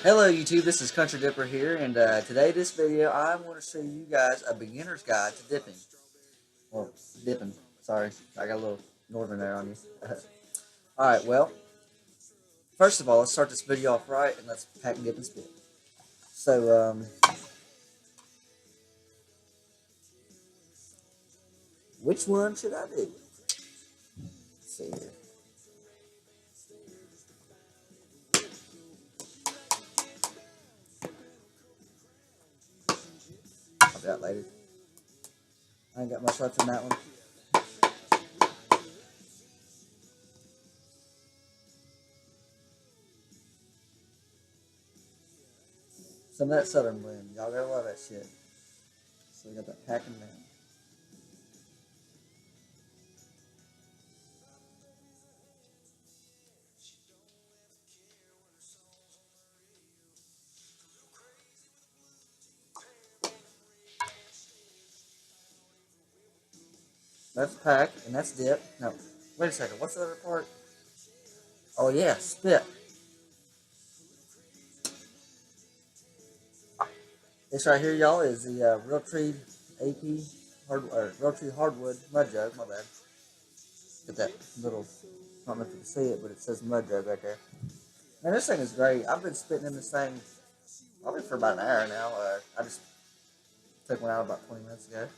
Hello YouTube, this is Country Dipper here, and today this video I'm going to show you guys a beginner's guide to dipping. Or dipping, sorry, I got a little northern there on you. Alright, well, first of all, let's start this video off right and let's pack, dip, and spit. So, which one should I do? Let's see here. I'll do that later. I ain't got much left in that one. Some of that southern blend. Y'all gotta love that shit. So we got that packing down. That's pack, and that's dip. No, wait a second. What's the other part? Oh yeah, spit. This right here, y'all, is the Realtree AP Realtree Hardwood Mudjug. My bad. Get that little. I don't know if you can see it, but it says Mudjug right there. Man, this thing is great. I've been spitting in this thing probably for about an hour now. I just took one out about 20 minutes ago.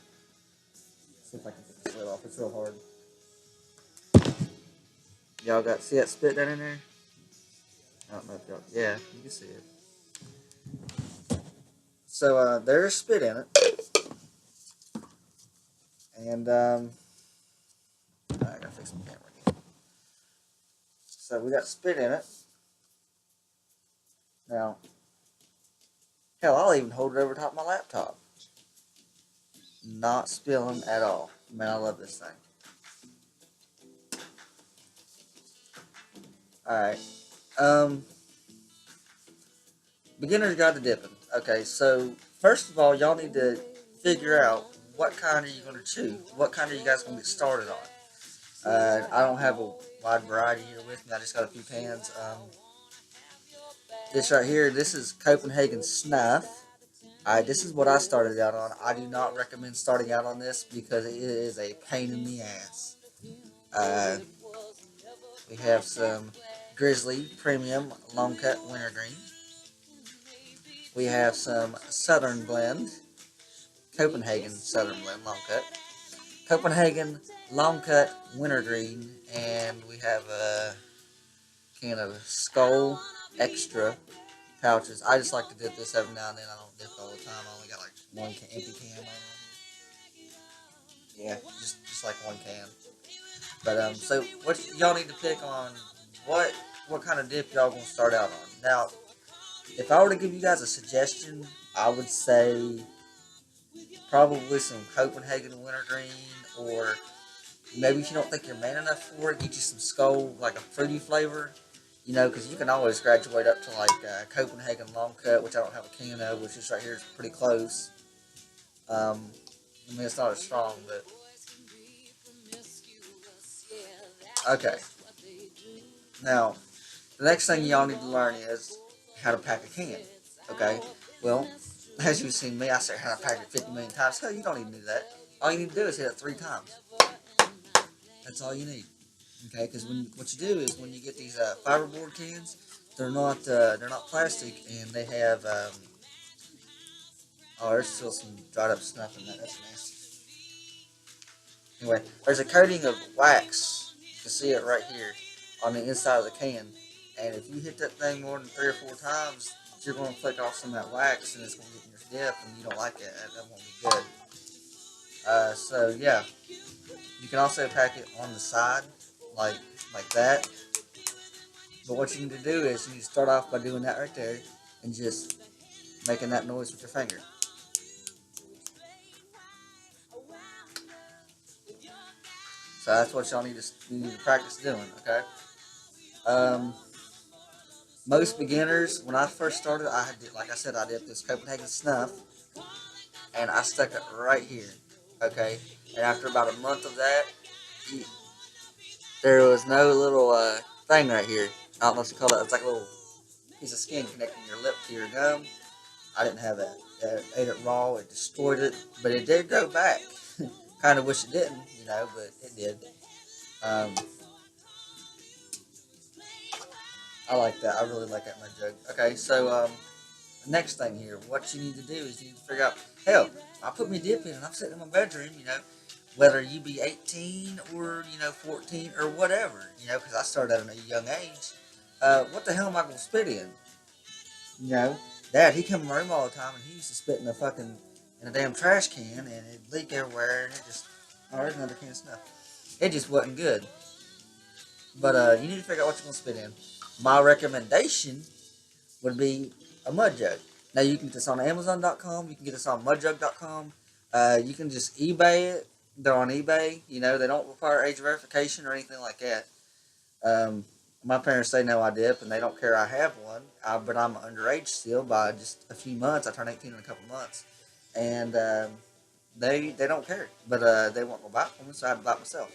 See if I can get this lid off. It's real hard. Y'all see that spit down in there? I don't know if y'all. Yeah, you can see it. So there's spit in it, and I gotta fix my camera again. So we got spit in it. Now, hell, I'll even hold it over top of my laptop. Not spilling at all. Man, I love this thing. Alright. Beginner's guide to dipping. Okay, so first of all, y'all need to figure out what kind are you going to choose. What kind are you guys going to get started on? I don't have a wide variety here with me. I just got a few pans. This right here, this is Copenhagen Snuff. This is what I started out on. I do not recommend starting out on this because it is a pain in the ass. We have some Grizzly Premium Long Cut Wintergreen. We have some Southern Blend, Copenhagen Southern Blend Long Cut, Copenhagen Long Cut Wintergreen, and we have a can of Skull Extra pouches. I just like to dip this every now and then. I don't dip all the time. I only got like one empty can right here. Yeah, just like one can. But so what y'all need to pick on what kind of dip y'all gonna start out on. Now, if I were to give you guys a suggestion, I would say probably some Copenhagen Wintergreen, or maybe if you don't think you're man enough for it, get you some Skull, like a fruity flavor. You know, because you can always graduate up to like Copenhagen Long Cut, which I don't have a can of, which is right here is pretty close. I mean, it's not as strong, but okay. Now, the next thing y'all need to learn is how to pack a can. Okay. Well, as you've seen me, I said how to pack it 50 million times. Hell, you don't even do that. All you need to do is hit it 3 times. That's all you need. Okay, because what you do is when you get these fiberboard cans, they're not plastic, and they have oh, there's still some dried up snuff in that. That's nasty. Anyway, there's a coating of wax. You can see it right here on the inside of the can, and if you hit that thing more than 3 or 4 times, you're going to flick off some of that wax, and it's going to get in your dip, and you don't like it. That won't be good. So yeah, you can also pack it on the side, like that. But what you need to do is you need to start off by doing that right there and just making that noise with your finger. So that's what y'all need to practice doing, okay? Most beginners, when I first started, like I said, I did this Copenhagen Snuff, and I stuck it right here, okay? And after about a month of that, there was no little thing right here. I don't know what you call that. It's like a little piece of skin connecting your lip to your gum. I didn't have that. Ate it raw. It destroyed it, but it did grow back. Kind of wish it didn't, but it did. Um, I like that. I really like that mudjug. Okay, so next thing here, what you need to do is you need to figure out. Hell, I put my dip in and I'm sitting in my bedroom. Whether you be 18 or 14 or whatever, because I started at a young age. What the hell am I gonna spit in? You know, Dad, he come in my room all the time and he used to spit in a damn trash can and it'd leak everywhere and it just there's another can of snuff. It just wasn't good. But you need to figure out what you're gonna spit in. My recommendation would be a mud jug. Now you can get this on Amazon.com. You can get this on mudjug.com. You can just eBay it. They're on eBay. They don't require age verification or anything like that. My parents say no, I dip, and they don't care I have one. But I'm underage still by just a few months. I turn 18 in a couple months, and they don't care. But they won't go buy it for me, so I have to buy it myself.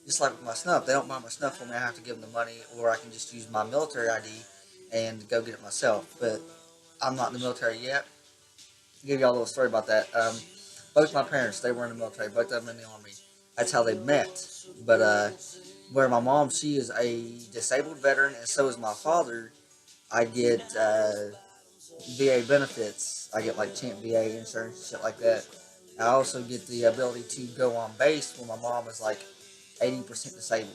Just like with my snuff, they don't buy my snuff for me. I have to give them the money, or I can just use my military ID and go get it myself. But I'm not in the military yet. I'll give y'all a little story about that. Both my parents, they were in the military. Both of them in the army. That's how they met. But where my mom, she is a disabled veteran, and so is my father. I get VA benefits. I get like Champ VA insurance, shit like that. I also get the ability to go on base when my mom is like 80% disabled.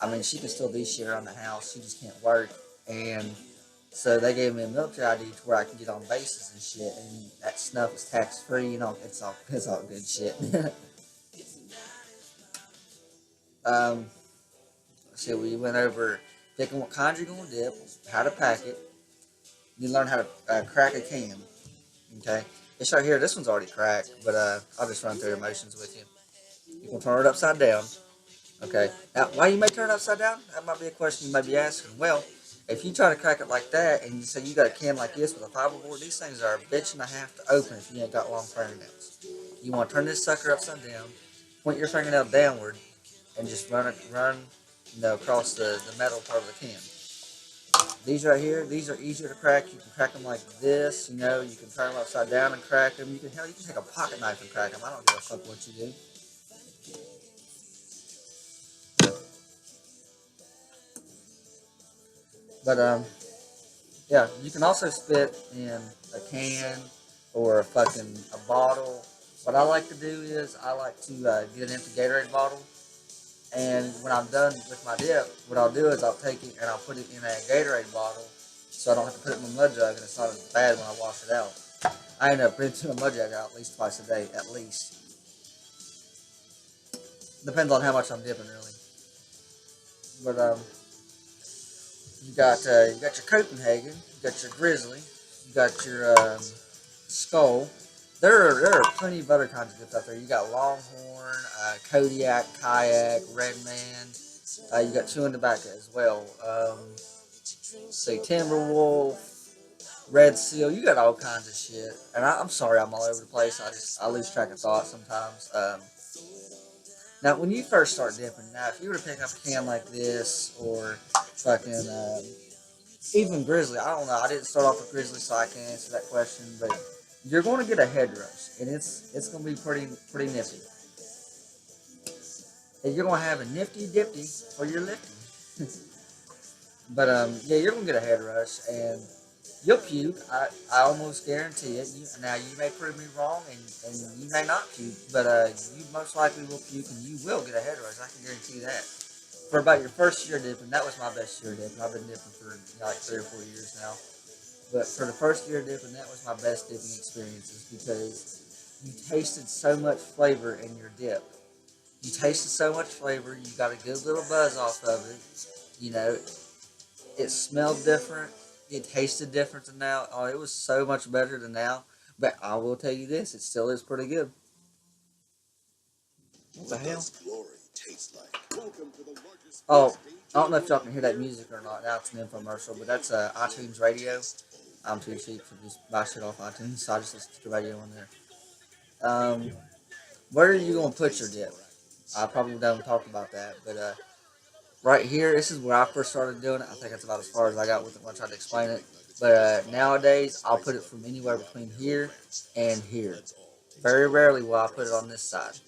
I mean, she can still do shit around the house. She just can't work. And so they gave me a military ID to where I can get on bases and shit. And that snuff is tax free. It's all good shit. um, so we went over picking what kind you're gonna dip, how to pack it. You learn how to crack a can. Okay, it's right here. This one's already cracked, but I'll just run through the motions with you. You can turn it upside down. Okay. Now, why you may turn it upside down? That might be a question you may be asking. Well, if you try to crack it like that, and you say you got a can like this with a fiberboard, these things are a bitch and a half to open if you ain't got long fingernails. You want to turn this sucker upside down, point your fingernail downward, and just run, across the metal part of the can. These right here, these are easier to crack. You can crack them like this. You can turn them upside down and crack them. You can take a pocket knife and crack them. I don't give a fuck what you do. But yeah, you can also spit in a can or a bottle. What I like to do is I like to get an empty Gatorade bottle, and when I'm done with my dip, what I'll do is I'll take it and I'll put it in a Gatorade bottle, so I don't have to put it in my mud jug, and it's not as bad when I wash it out. I end up rinsing the mud jug out at least twice a day, at least. Depends on how much I'm dipping, really. But you got your Copenhagen, you got your Grizzly, you got your Skull. There are plenty of other kinds of dips out there. You got Longhorn, Kodiak, Kayak, Redman. You got Chewing Tobacco as well. Say Timberwolf, Red Seal. You got all kinds of shit. And I'm sorry, I'm all over the place. I lose track of thought sometimes. Now, when you first start dipping, if you were to pick up a can like this or fucking even Grizzly, I don't know. I didn't start off with Grizzly, so I can't answer that question. But you're going to get a head rush, and it's going to be pretty nifty. And you're going to have a nifty dippy for your lifting. But yeah, you're going to get a head rush, and you'll puke. I almost guarantee it. Now, you may prove me wrong, and you may not puke, but you most likely will puke, and you will get a head rush. I can guarantee that. For about your first year dipping, that was my best year dipping. I've been dipping for like 3 or 4 years now. But for the first year dipping, that was my best dipping experiences because you tasted so much flavor in your dip. You tasted so much flavor. You got a good little buzz off of it. It smelled different. It tasted different than now. Oh, it was so much better than now. But I will tell you this, it still is pretty good. What the hell? Oh, I don't know if y'all can hear that music or not. Now it's an infomercial, but that's iTunes radio. I'm too cheap to just buy shit off iTunes, so I just listen to the radio on there. Where are you going to put your dip? I probably don't talk about that, but right here, this is where I first started doing it. I think that's about as far as I got with it when I tried to explain it. But nowadays, I'll put it from anywhere between here and here. Very rarely will I put it on this side.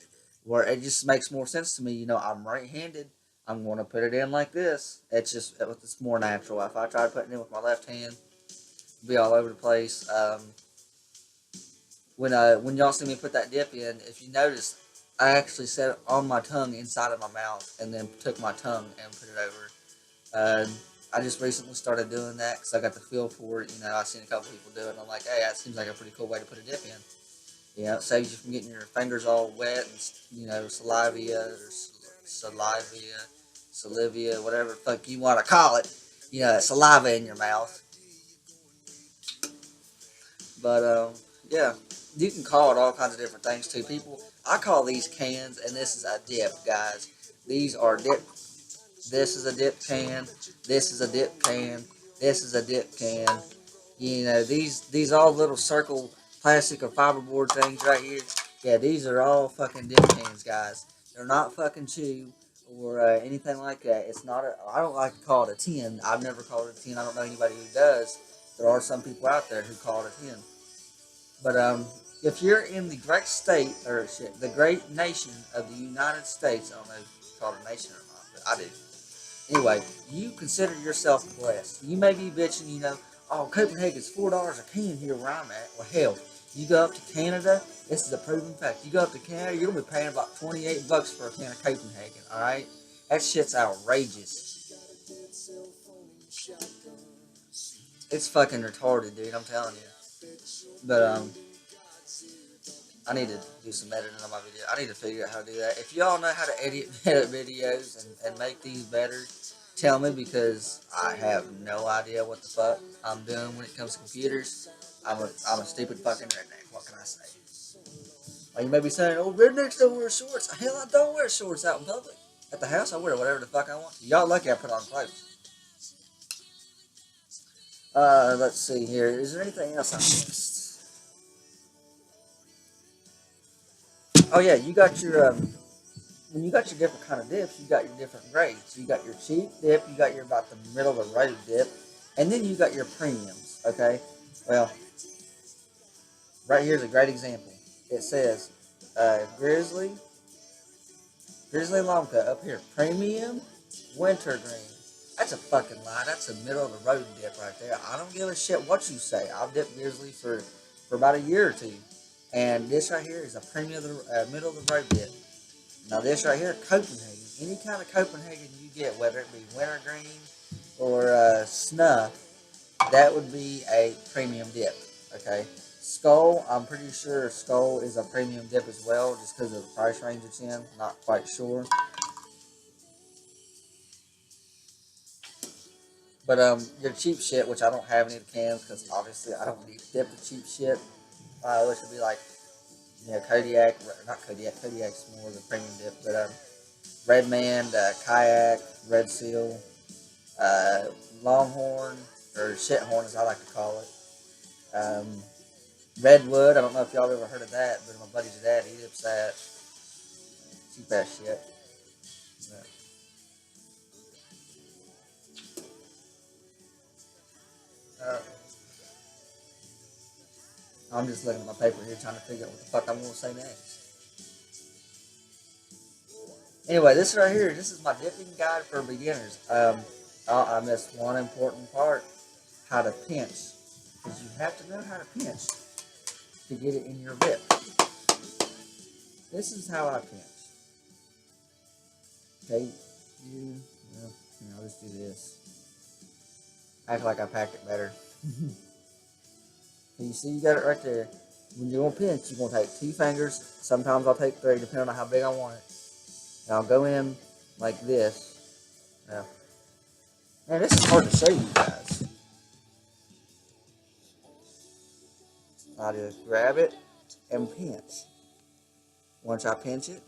Where it just makes more sense to me. You know, I'm right-handed. I'm going to put it in like this. It's more natural. If I try putting it in with my left hand, it'll be all over the place. When y'all see me put that dip in, if you notice, I actually set it on my tongue inside of my mouth and then took my tongue and put it over. Uh, I just recently started doing that because I got the feel for it. You know, I've seen a couple people do it, and I'm like, hey, that seems like a pretty cool way to put a dip in. You know, it saves you from getting your fingers all wet and, you know, salivia, whatever the fuck you want to call it. You know, saliva in your mouth. But, yeah, you can call it all kinds of different things too. People, I call these cans, and this is a dip, guys. These are dip. This is a dip can. This is a dip can. This is a dip can. You know, these all little circle plastic or fiberboard things right here. Yeah, these are all fucking dip cans, guys. They're not fucking chew or anything like that. It's not. I don't like to call it a tin. I've never called it a tin. I don't know anybody who does. There are some people out there who call it a tin. But if you're in the great state or shit, the great nation of the United States, I don't know if you call it a nation or not, but I do. Anyway, you consider yourself blessed. You may be bitching, you know, oh, Copenhagen's $4 a can here where I'm at. Well, hell, you go up to Canada, this is a proven fact. You go up to Canada, you're going to be paying about 28 bucks for a can of Copenhagen, alright? That shit's outrageous. It's fucking retarded, dude, I'm telling you. But, I need to do some editing on my video. I need to figure out how to do that. If y'all know how to edit videos and make these better, tell me because I have no idea what the fuck I'm doing when it comes to computers. I'm a stupid fucking redneck. What can I say? Well, you may be saying, oh, rednecks don't wear shorts. Hell, I don't wear shorts out in public. At the house, I wear whatever the fuck I want. Y'all lucky I put on clothes. Let's see here. Is there anything else I missed? Oh yeah, you got your when you got your different kind of dips, you got your different grades. You got your cheap dip, you got your about the middle of the road dip, and then you got your premiums. Okay, well, right here's a great example. It says Grizzly Long Cut up here, premium wintergreen. That's a fucking lie. That's a middle of the road dip right there. I don't give a shit what you say. I've dipped Grizzly for about a year or two, and this right here is a premium of the middle of the road dip. Now this right here, Copenhagen. Any kind of Copenhagen you get, whether it be wintergreen or snuff, that would be a premium dip. Okay. Skull, I'm pretty sure Skull is a premium dip as well, just because of the price range it's in. Not quite sure. But your cheap shit, which I don't have any of the cans, because obviously I don't need to dip the cheap shit. Which would be like, you know, Kodiak, not Kodiak. Kodiak's more of a premium dip, but Red Man, Kayak, Red Seal, Longhorn, or Shithorn as I like to call it. Redwood, I don't know if y'all ever heard of that, but my buddy's dad, he dips that. Cheap ass shit. Uh, I'm just looking at my paper here trying to figure out what the fuck I'm going to say next. Anyway, this right here, this is my dipping guide for beginners. I missed one important part, how to pinch. Because you have to know how to pinch to get it in your lip. This is how I pinch. Okay, I'll just do this. Act like I packed it better. You see, you got it right there. When you're gonna pinch, you're gonna take 2 fingers. Sometimes I'll take 3, depending on how big I want it. And I'll go in like this. Now, man, this is hard to show you guys. I just grab it and pinch. Once I pinch it,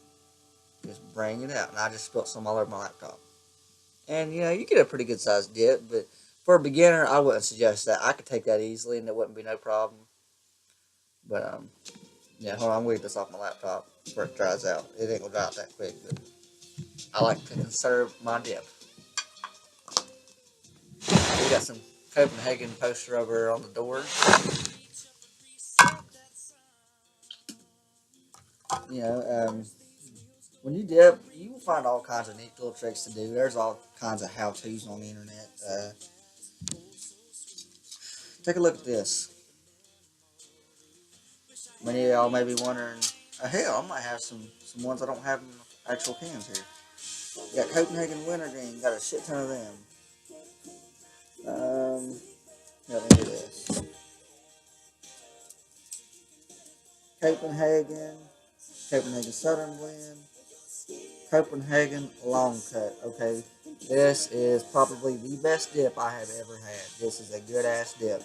just bring it out. And I just spilled some all over my laptop. And you know, you get a pretty good sized dip, but for a beginner, I wouldn't suggest that. I could take that easily, and it wouldn't be no problem. But yeah, hold on, I'm gonna get this off my laptop before it dries out. It ain't gonna dry out that quick, but I like to conserve my dip. We got some Copenhagen poster over here on the door. You know, when you dip, you will find all kinds of neat little tricks to do. There's all kinds of how-tos on the internet. Take a look at this. Many of y'all may be wondering, hell, I might have some ones I don't have in actual cans here. You got Copenhagen Wintergreen, got a shit ton of them. Let me do this. Copenhagen, Copenhagen Southern Blend, Copenhagen Long Cut. Okay, this is probably the best dip I have ever had. This is a good ass dip.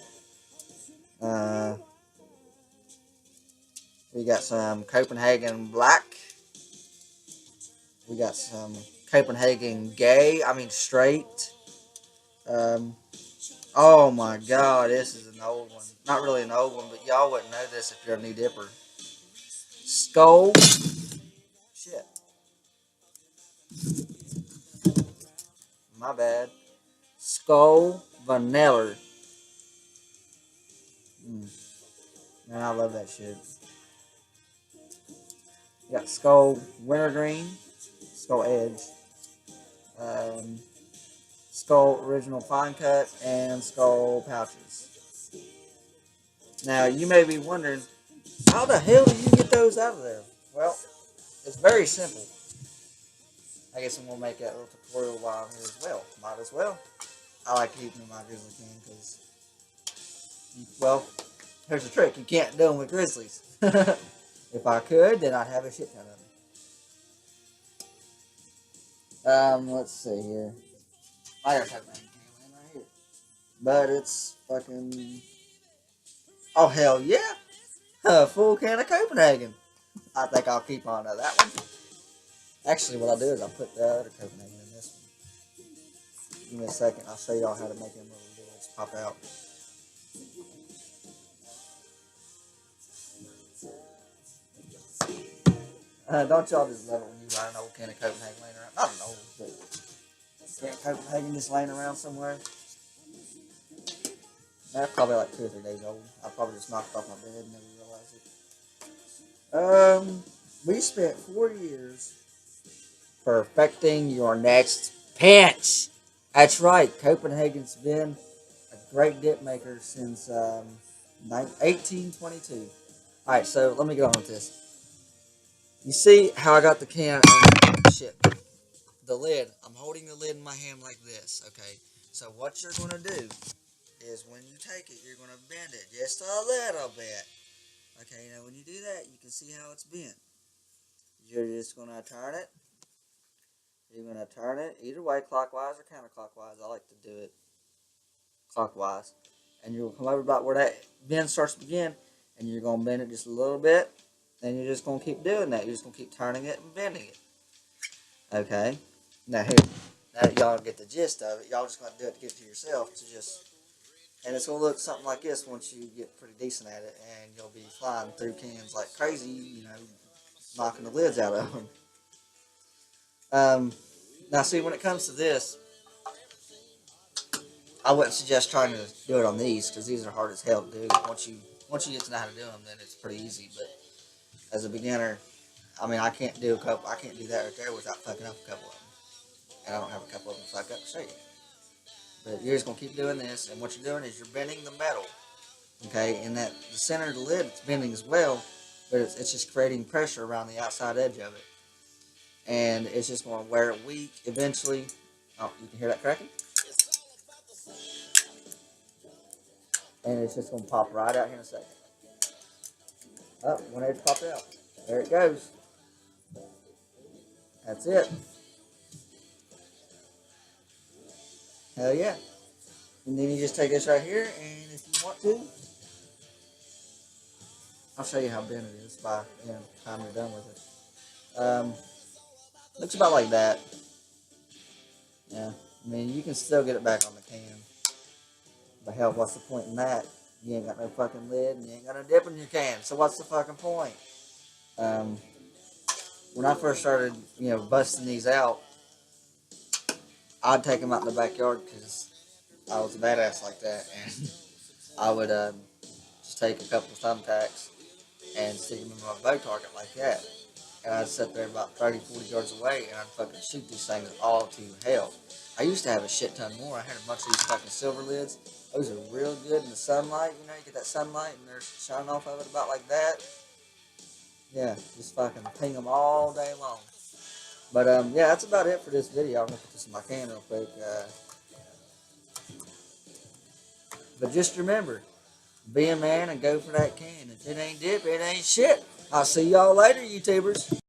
We got some Copenhagen Black. We got some Copenhagen Gay. I mean straight. Oh my God, this is an old one. Not really an old one, but y'all wouldn't know this if you're a new dipper. Skull. Shit. My bad. Skull Vanilla. Man, I love that shit. You got Skull Wintergreen, Skull Edge, Skull Original Fine Cut, and Skull Pouches. Now, you may be wondering, how the hell do you get those out of there? Well, it's very simple. I guess I'm going to make that little tutorial while I'm here as well. Might as well. I like to keep them in my grizzly can because, well, here's the trick. You can't do them with grizzlies. If I could, then I'd have a shit ton of them. Let's see here. I got a Copenhagen can right here. But it's fucking... Oh, hell yeah. A full can of Copenhagen. I think I'll keep on to that one. Actually, what I'll do is I'll put the other Copenhagen in this one. Give me a second. I'll show y'all how to make them little lids pop out. Don't y'all just love it when you find an old can of Copenhagen laying around? Not an old, but can of Copenhagen just laying around somewhere. That's probably like 2 or 3 days old. I probably just knocked it off my bed and never realized it. We spent 4 years perfecting your next pinch. That's right. Copenhagen's been a great dip maker since 1822. Alright, so let me get on with this. You see how I got the can and shit. The lid. I'm holding the lid in my hand like this, okay? So what you're going to do is when you take it, you're going to bend it just a little bit. Okay, now when you do that, you can see how it's bent. You're just going to turn it. You're going to turn it either way, clockwise or counterclockwise. I like to do it clockwise. And you'll come over about where that bend starts to begin, and you're going to bend it just a little bit. And you're just going to keep doing that. You're just going to keep turning it and bending it. Okay? Now here, now that y'all get the gist of it, y'all just going to do it to get to yourself to just... And it's going to look something like this once you get pretty decent at it, and you'll be flying through cans like crazy, you know, knocking the lids out of them. Now, see, when it comes to this, I wouldn't suggest trying to do it on these, because these are hard as hell to do. Once you get to know how to do them, then it's pretty easy. But as a beginner, I mean, I can't do that right there without fucking up a couple of them. And I don't have a couple of them, so I've got to show you. But you're just going to keep doing this, and what you're doing is you're bending the metal. Okay, and that the center of the lid is bending as well, but it's just creating pressure around the outside edge of it. And it's just going to wear it weak eventually. Oh, you can hear that cracking? And it's just going to pop right out here in a second. Oh, one edge popped out. There it goes. That's it. Hell yeah. And then you just take this right here, and if you want to, I'll show you how bent it is by the time you're done with it. Looks about like that. Yeah, I mean, you can still get it back on the can. But hell, what's the point in that? You ain't got no fucking lid, and you ain't got no dip in your can. So what's the fucking point? When I first started, busting these out, I'd take them out in the backyard because I was a badass like that, and I would just take a couple of thumbtacks and stick them in my bow target like that. And I'd sit there about 30, 40 yards away, and I'd fucking shoot these things all to hell. I used to have a shit ton more. I had a bunch of these fucking silver lids. Those are real good in the sunlight. You know, you get that sunlight and they're shining off of it about like that. Yeah, just fucking ping them all day long. But yeah, that's about it for this video. I'm gonna put this in my can real quick. But just remember, be a man and go for that can. If it ain't dip, it ain't shit. I'll see y'all later, YouTubers.